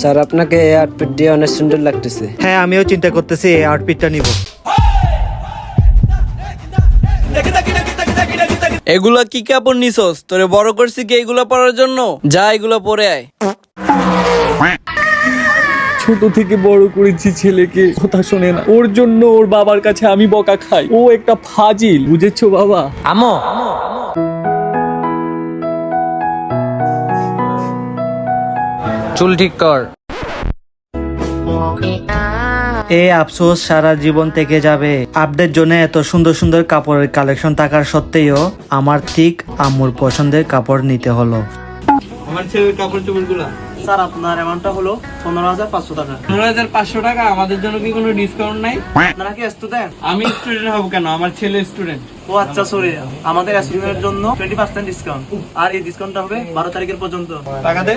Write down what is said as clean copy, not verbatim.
Sir আপনাকে এই outfit দিয়ে অনেক সুন্দর লাগতেছে। হ্যাঁ, আমিও চিন্তা করতেছি এই আউটফিটটা নিব। এগুলা কি কাপড় নিছস? তোরে বড় করছি কি এগুলা পরার জন্য? যা এগুলা পরে আয়। ছোট থেকে বড় করেছি ছেলেকে, কথা শোনে না। ওর জন্য ওর বাবার কাছে আমি বকা খাই। ও একটা ফাজিল, বুঝেছো বাবা? আমো, চুল ঠিক কর। এই আফসোস সারা জীবন থেকে যাবে। আপডেট জন্য এত সুন্দর সুন্দর কাপড়ের কালেকশন থাকার সত্ত্বেও আমার ঠিক আম্মুর পছন্দের কাপড় নিতে হলো। আমার ছেলের কাপড় চোপড়গুলা স্যার, আপনার অ্যামাউন্টটা হলো 15,500 টাকা। 15,500 টাকা। আমাদের জন্য কি কোনো ডিসকাউন্ট নাই? আপনারা কি স্টুডেন্ট? আমি স্টুডেন্ট হব কেন? আমার ছেলে স্টুডেন্ট। ও আচ্ছা, সরি। আমাদের স্টুডেন্টের জন্য 20% ডিসকাউন্ট, আর এই ডিসকাউন্টটা হবে 12 তারিখের পর্যন্ত। টাকা দে।